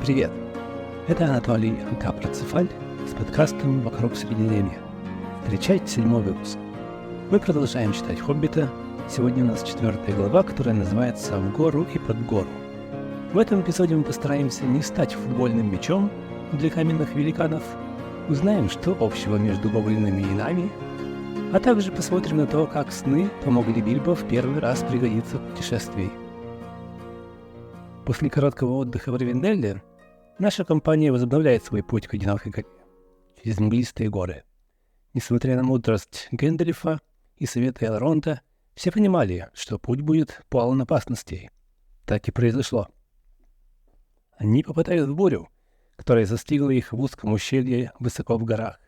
Привет! Это Анатолий Анкапрацефаль с подкастом «Вокруг Средиземья». Встречайте 7-й выпуск. Мы продолжаем читать «Хоббита». Сегодня у нас 4 глава, которая называется «В гору и под гору». В этом эпизоде мы постараемся не стать футбольным мячом для каменных великанов, узнаем, что общего между гоблинами и нами, а также посмотрим на то, как сны помогли Бильбо в первый раз пригодиться в путешествии. После короткого отдыха в Ривенделле наша компания возобновляет свой путь к одинокой горе через мглистые горы. Несмотря на мудрость Гэндальфа и советы Элронда, все понимали, что путь будет полон опасностей. Так и произошло. Они попадают в бурю, которая застигла их в узком ущелье высоко в горах.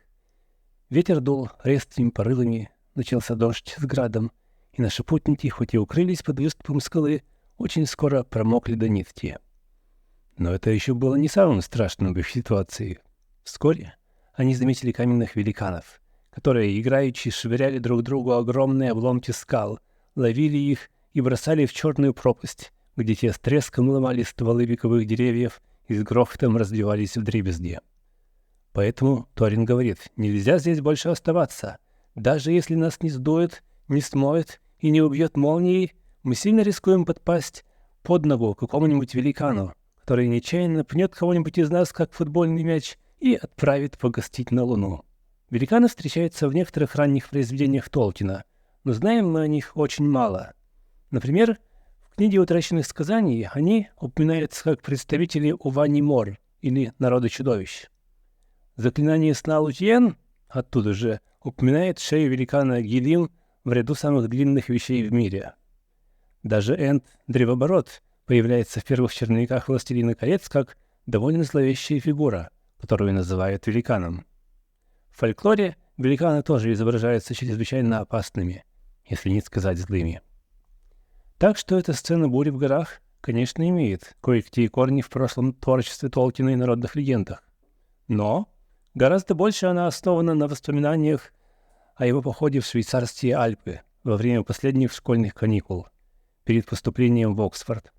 Ветер дул резкими порывами, начался дождь с градом, и наши путники, хоть и укрылись под выступом скалы, очень скоро промокли до нитки. Но это еще было не самым страшным в их ситуации. Вскоре они заметили каменных великанов, которые, играючи, швыряли друг другу огромные обломки скал, ловили их и бросали в черную пропасть, где те с треском ломали стволы вековых деревьев и с грохотом разбивались вдребезги. Поэтому Торин говорит, нельзя здесь больше оставаться. Даже если нас не сдует, не смоет и не убьет молнией, мы сильно рискуем подпасть под ногу какому-нибудь великану, который нечаянно пнет кого-нибудь из нас, как футбольный мяч, и отправит погостить на Луну. Великаны встречаются в некоторых ранних произведениях Толкина, но знаем мы о них очень мало. Например, в книге «Утраченных сказаний» они упоминаются как представители Увани-Мор, или народа чудовищ. Заклинание сна Лутьен, оттуда же, упоминает шею великана Гилим в ряду самых длинных вещей в мире. Даже Энд Древоборот появляется в первых черновиках «Властелина колец» как довольно зловещая фигура, которую называют великаном. В фольклоре великаны тоже изображаются чрезвычайно опасными, если не сказать злыми. Так что эта сцена бури в горах, конечно, имеет кое-какие корни в прошлом творчестве Толкина и народных легендах. Но гораздо больше она основана на воспоминаниях о его походе в швейцарские Альпы во время последних школьных каникул, перед поступлением в Оксфорд.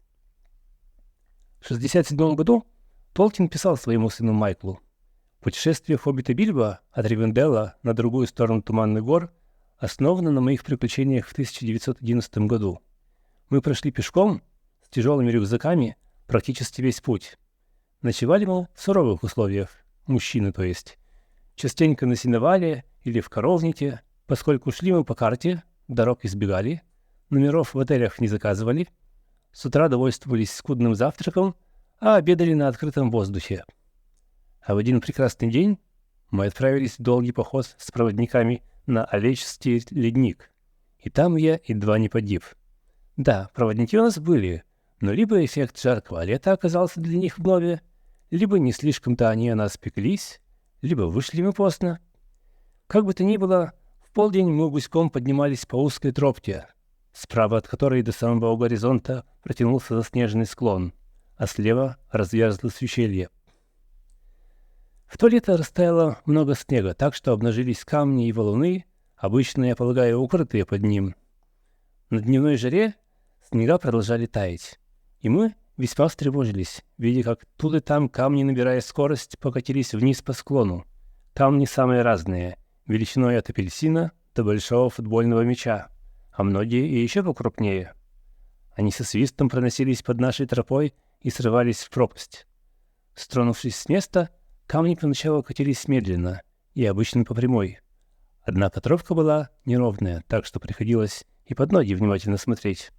В 1967 году Толкин писал своему сыну Майклу: «Путешествие хоббита Бильбо от Ривенделла на другую сторону Туманных гор основано на моих приключениях в 1911 году. Мы прошли пешком, с тяжелыми рюкзаками, практически весь путь. Ночевали мы в суровых условиях, мужчины то есть, частенько на сеновале или в коровнике, поскольку шли мы по карте, дорог избегали, номеров в отелях не заказывали, с утра довольствовались скудным завтраком, а обедали на открытом воздухе. А в один прекрасный день мы отправились в долгий поход с проводниками на Овечский ледник, и там я едва не погиб. Да, проводники у нас были, но либо эффект жаркого лета оказался для них в нове, либо не слишком-то они о нас пеклись, либо вышли мы поздно. Как бы то ни было, в полдень мы гуськом поднимались по узкой тропке, справа от которой до самого горизонта протянулся заснеженный склон, а слева разверзлось ущелье. В то лето растаяло много снега, так что обнажились камни и валуны, обычно, я полагаю, укрытые под ним. На дневной жаре снега продолжали таять, и мы весьма встревожились, видя, как тут и там камни, набирая скорость, покатились вниз по склону. Камни самые разные, величиной от апельсина до большого футбольного мяча, а многие и еще покрупнее. Они со свистом проносились под нашей тропой и срывались в пропасть. Стронувшись с места, камни поначалу катились медленно и обычно по прямой. Однако тропка была неровная, так что приходилось и под ноги внимательно смотреть.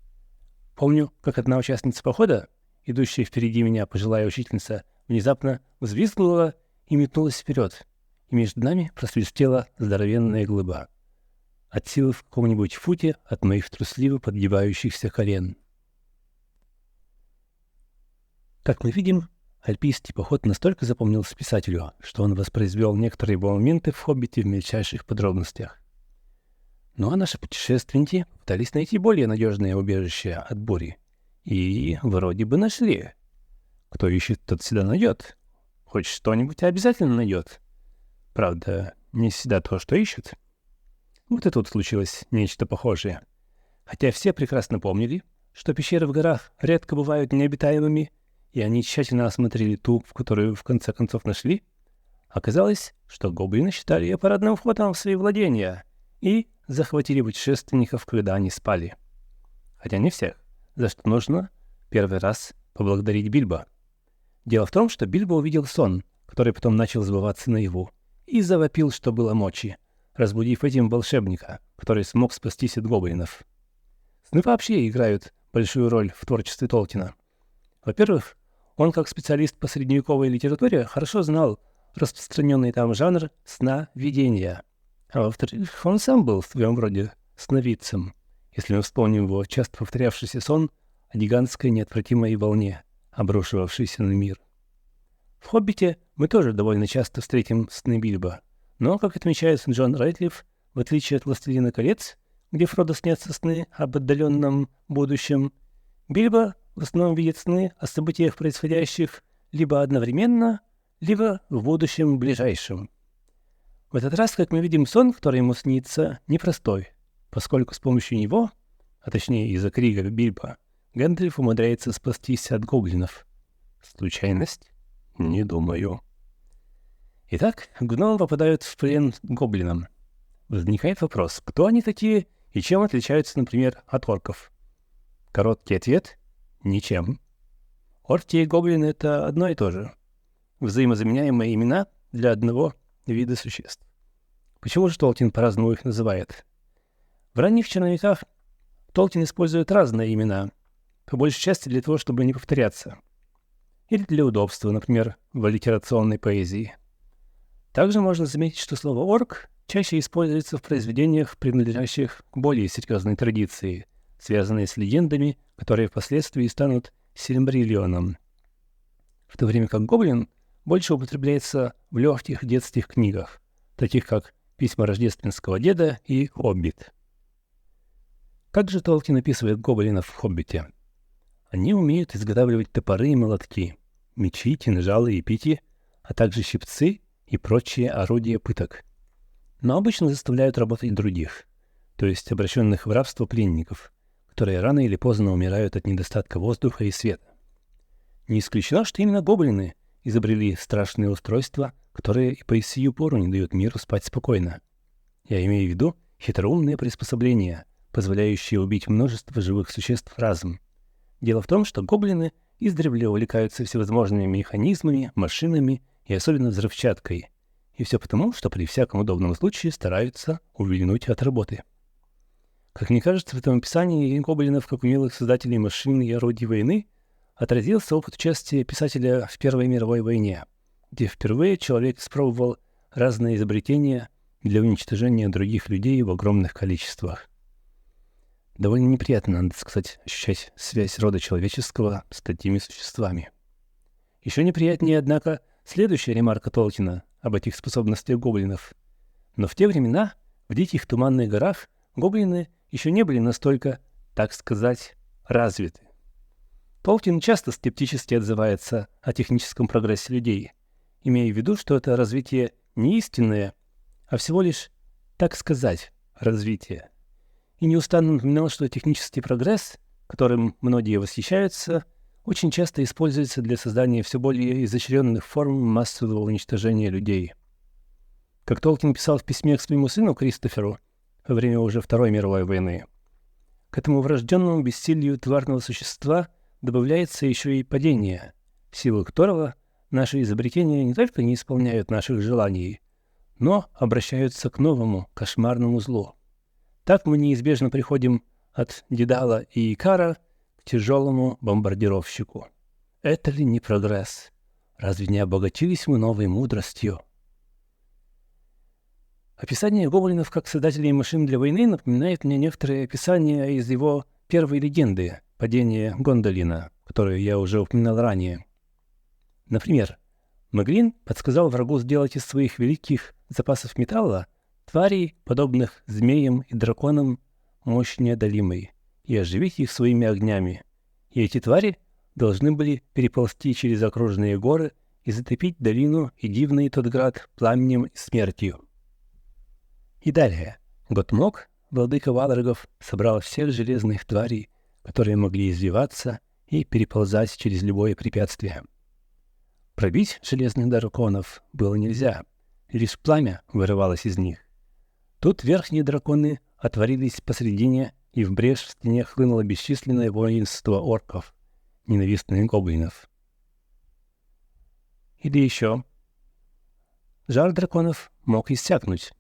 Помню, как одна участница похода, идущая впереди меня пожилая учительница, внезапно взвизгнула и метнулась вперед, и между нами просвистела здоровенная глыба, от силы в каком-нибудь футе от моих трусливо подгибающихся колен. Как мы видим, альпийский поход настолько запомнился писателю, что он воспроизвел некоторые моменты в «Хоббите» в мельчайших подробностях. Ну а наши путешественники пытались найти более надежное убежище от бури. И вроде бы нашли. Кто ищет, тот всегда найдет. Хоть что-нибудь обязательно найдет. Правда, не всегда то, что ищут. Вот и тут случилось нечто похожее. Хотя все прекрасно помнили, что пещеры в горах редко бывают необитаемыми, и они тщательно осмотрели ту, в которую в конце концов нашли, оказалось, что гоблины считали ее парадным входом в свои владения и захватили путешественников, когда они спали. Хотя не всех, за что нужно первый раз поблагодарить Бильбо. Дело в том, что Бильбо увидел сон, который потом начал сбываться наяву, и завопил, что было мочи, разбудив этим волшебника, который смог спастись от гоблинов. Сны вообще играют большую роль в творчестве Толкина. Во-первых, он как специалист по средневековой литературе хорошо знал распространенный там жанр сна-видения. А во-вторых, он сам был в своем роде сновидцем, если мы вспомним его часто повторявшийся сон о гигантской неотвратимой волне, обрушивавшейся на мир. В «Хоббите» мы тоже довольно часто встретим сны Бильбо, но, как отмечает Джон Рэдклифф, в отличие от «Властелина колец», где Фродо снятся сны об отдаленном будущем, Бильбо в основном видит сны о событиях, происходящих либо одновременно, либо в будущем ближайшем. В этот раз, как мы видим, сон, который ему снится, непростой, поскольку с помощью него, а точнее из-за крига Бильбо, Гэндальф умудряется спастись от гоблинов. Случайность? Не думаю. Итак, гномы попадают в плен к гоблинам. Возникает вопрос, кто они такие и чем отличаются, например, от орков? Короткий ответ – ничем. Орки и гоблины – это одно и то же. Взаимозаменяемые имена для одного вида существ. Почему же Толкин по-разному их называет? В ранних черновиках Толкин использует разные имена, по большей части для того, чтобы не повторяться. Или для удобства, например, в аллитерационной поэзии. Также можно заметить, что слово «орк» чаще используется в произведениях, принадлежащих к более серьезной традиции, связанной с легендами, которые впоследствии станут Сильмариллионом. В то время как гоблин больше употребляется в легких детских книгах, таких как «Письма рождественского деда» и «Хоббит». Как же Толкин описывает гоблинов в «Хоббите»? Они умеют изготавливать топоры и молотки, мечи, кинжалы и пики, а также щипцы и прочие орудия пыток. Но обычно заставляют работать других, то есть обращенных в рабство пленников, которые рано или поздно умирают от недостатка воздуха и света. Не исключено, что именно гоблины изобрели страшные устройства, которые и по сию пору не дают миру спать спокойно. Я имею в виду хитроумные приспособления, позволяющие убить множество живых существ разом. Дело в том, что гоблины издревле увлекаются всевозможными механизмами, машинами и особенно взрывчаткой. И все потому, что при всяком удобном случае стараются увильнуть от работы. Как мне кажется, в этом описании гоблинов как умелых создателей машин и орудий войны отразился опыт участия писателя в Первой мировой войне, где впервые человек испробовал разные изобретения для уничтожения других людей в огромных количествах. Довольно неприятно, надо сказать, ощущать связь рода человеческого с такими существами. Еще неприятнее, однако, следующая ремарка Толкина об этих способностях гоблинов. Но в те времена, в диких туманных горах, гоблины еще не были настолько, так сказать, развиты. Толкин часто скептически отзывается о техническом прогрессе людей, имея в виду, что это развитие не истинное, а всего лишь, так сказать, развитие. И неустанно напоминал, что технический прогресс, которым многие восхищаются, очень часто используется для создания все более изощренных форм массового уничтожения людей. Как Толкин писал в письме к своему сыну Кристоферу во время уже Второй мировой войны, к этому врожденному бессилию тварного существа добавляется еще и падение, в силу которого наши изобретения не только не исполняют наших желаний, но обращаются к новому кошмарному злу. Так мы неизбежно приходим от Дедала и Икара к тяжелому бомбардировщику. Это ли не прогресс? Разве не обогатились мы новой мудростью? Описание гоблинов как создателей машин для войны напоминает мне некоторые описания из его первой легенды «Падение Гондолина», которую я уже упоминал ранее. Например, Меглин подсказал врагу сделать из своих великих запасов металла тварей, подобных змеям и драконам, мощь неодолимой, и оживить их своими огнями. И эти твари должны были переползти через окружные горы и затопить долину и дивный тот град пламенем и смертью. И далее. Готмог, владыка Валрогов, собрал всех железных тварей, которые могли извиваться и переползать через любое препятствие. Пробить железных драконов было нельзя, лишь пламя вырывалось из них. Тут верхние драконы отворились посредине, и в брешь в стене хлынуло бесчисленное воинство орков, ненавистных гоблинов. Или еще. Жар драконов мог иссякнуть.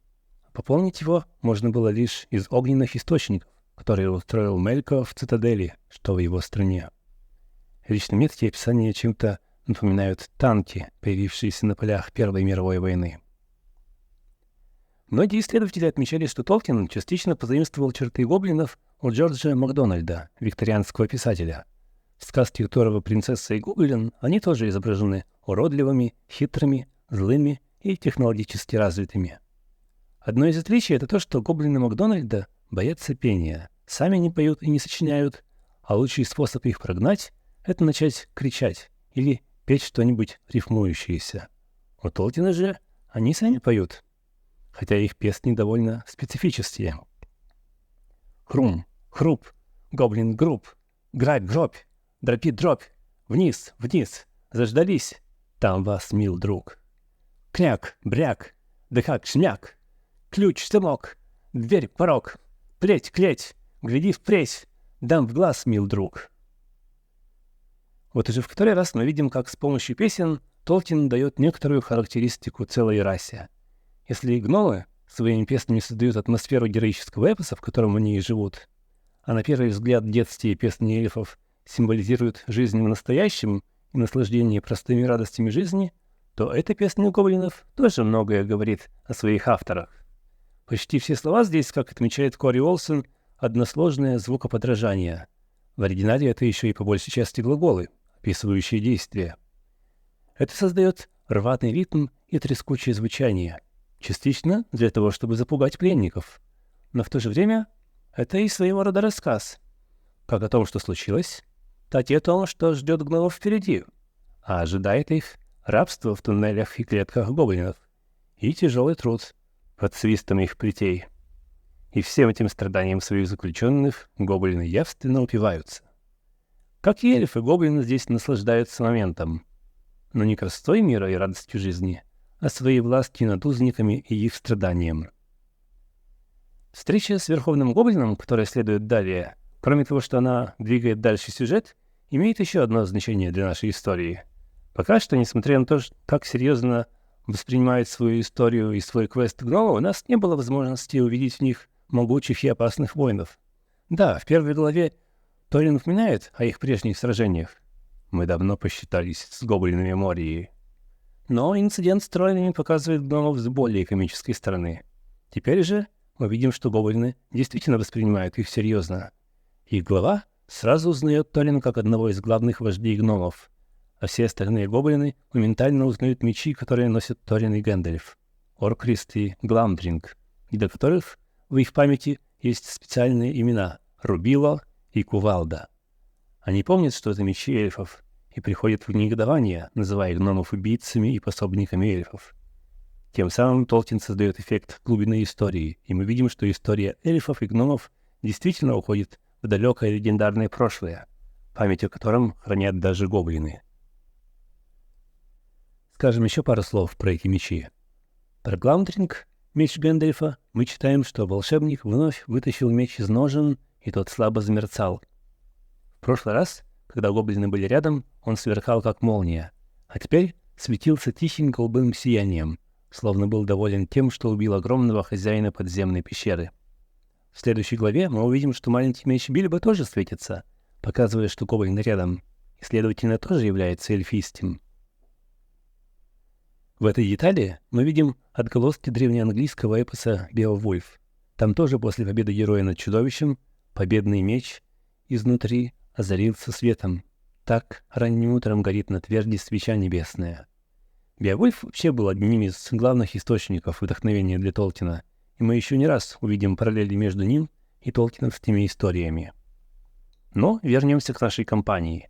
Пополнить его можно было лишь из огненных источников, которые устроил Мелько в цитадели, что в его стране. Лично мне такие описания чем-то напоминают танки, появившиеся на полях Первой мировой войны. Многие исследователи отмечали, что Толкин частично позаимствовал черты гоблинов у Джорджа Макдональда, викторианского писателя. В сказке которого «Принцесса и гоблин» они тоже изображены уродливыми, хитрыми, злыми и технологически развитыми. Одно из отличий — это то, что гоблины Макдональда боятся пения, сами не поют и не сочиняют, а лучший способ их прогнать — это начать кричать или петь что-нибудь рифмующееся. У Толкина же они сами поют, хотя их песни довольно специфические. Хрум, хруп, гоблин груб, грабь, гробь, дропи, дробь, вниз, вниз, заждались, там вас, мил друг. Кряк, бряк, да как шмяк, ключ, замок, дверь, порог, плеть, клеть, гляди впредь, дам в глаз, мил друг. Вот уже в который раз мы видим, как с помощью песен Толкин дает некоторую характеристику целой расе. Если гномы своими песнями создают атмосферу героического эпоса, в котором они и живут, а на первый взгляд детские песни эльфов символизируют жизнь в настоящем и наслаждение простыми радостями жизни, то эта песня гоблинов тоже многое говорит о своих авторах. Почти все слова здесь, как отмечает Кори Олсен, односложное звукоподражание. В оригинале это еще и по большей части глаголы, описывающие действия. Это создает рваный ритм и трескучее звучание, частично для того, чтобы запугать пленников. Но в то же время это и своего рода рассказ, как о том, что случилось, так и о том, что ждет гномов впереди, а ожидает их рабство в туннелях и клетках гоблинов и тяжелый труд под свистом их плетей. И всем этим страданиям своих заключенных гоблины явственно упиваются. Как и эльфы, гоблины здесь наслаждаются моментом, но не красотой мира и радостью жизни, а своей властью над узниками и их страданием. Встреча с Верховным Гоблином, которая следует далее, кроме того, что она двигает дальше сюжет, имеет еще одно значение для нашей истории. Пока что, несмотря на то, как серьезно воспринимают свою историю и свой квест гномы, у нас не было возможности увидеть в них могучих и опасных воинов. Да, в первой главе Торин упоминает о их прежних сражениях. Мы давно посчитались с гоблинами Мории. Но инцидент с троллями показывает гномов с более комической стороны. Теперь же мы видим, что гоблины действительно воспринимают их серьезно. Их глава сразу узнает Торина как одного из главных вождей гномов, а все остальные гоблины моментально узнают мечи, которые носят Торин и Гэндальф, Оркрист и Гламдринг, и для которых в их памяти есть специальные имена — Рубила и Кувалда. Они помнят, что это мечи эльфов, и приходят в негодование, называя гномов убийцами и пособниками эльфов. Тем самым Толкин создает эффект глубины истории, и мы видим, что история эльфов и гномов действительно уходит в далекое легендарное прошлое, память о котором хранят даже гоблины. Скажем еще пару слов про эти мечи. Про Гламдринг, меч Гэндальфа, мы читаем, что волшебник вновь вытащил меч из ножен, и тот слабо замерцал. В прошлый раз, когда гоблины были рядом, он сверкал как молния, а теперь светился тихим голубым сиянием, словно был доволен тем, что убил огромного хозяина подземной пещеры. В следующей главе мы увидим, что маленький меч Бильбо тоже светится, показывая, что гоблин рядом, и, следовательно, тоже является эльфийским. В этой детали мы видим отголоски древнеанглийского эпоса «Беовульф». Там тоже после победы героя над чудовищем победный меч изнутри озарился светом. Так ранним утром горит на тверди свеча небесная. Беовульф вообще был одним из главных источников вдохновения для Толкина, и мы еще не раз увидим параллели между ним и толкиновскими историями. Но вернемся к нашей компании.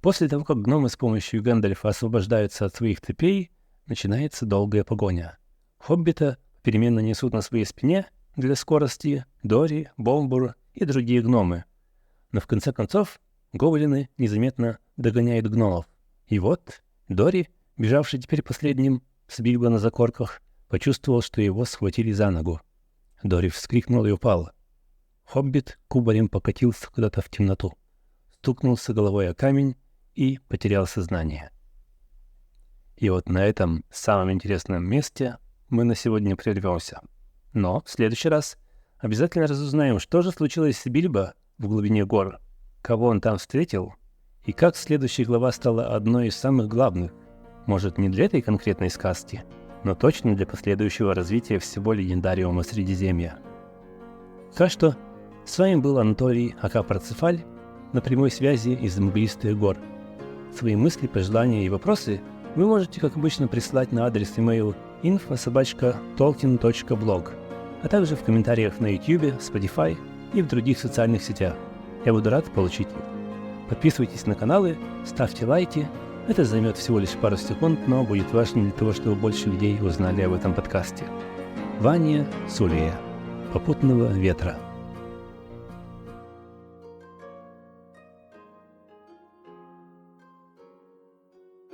После того, как гномы с помощью Гэндальфа освобождаются от своих цепей, начинается долгая погоня. Хоббита переменно несут на своей спине для скорости Дори, Бомбур и другие гномы. Но в конце концов Гоблины незаметно догоняют гномов. И вот Дори, бежавший теперь последним с Бильбо на закорках, почувствовал, что его схватили за ногу. Дори вскрикнул и упал. Хоббит кубарем покатился куда-то в темноту, стукнулся головой о камень и потерял сознание. И вот на этом самом интересном месте мы на сегодня прервемся. Но в следующий раз обязательно разузнаем, что же случилось с Бильбо в глубине гор, кого он там встретил, и как следующая глава стала одной из самых главных, может, не для этой конкретной сказки, но точно для последующего развития всего легендариума Средиземья. Так что с вами был Анатолий А.К. Парцефаль на прямой связи из Мглистых гор. Свои мысли, пожелания и вопросы вы можете, как обычно, прислать на адрес email info@tolkien.blog, а также в комментариях на YouTube, Spotify и в других социальных сетях. Я буду рад получить их. Подписывайтесь на каналы, ставьте лайки. Это займет всего лишь пару секунд, но будет важно для того, чтобы больше людей узнали об этом подкасте. Ваня Сулия. Попутного ветра.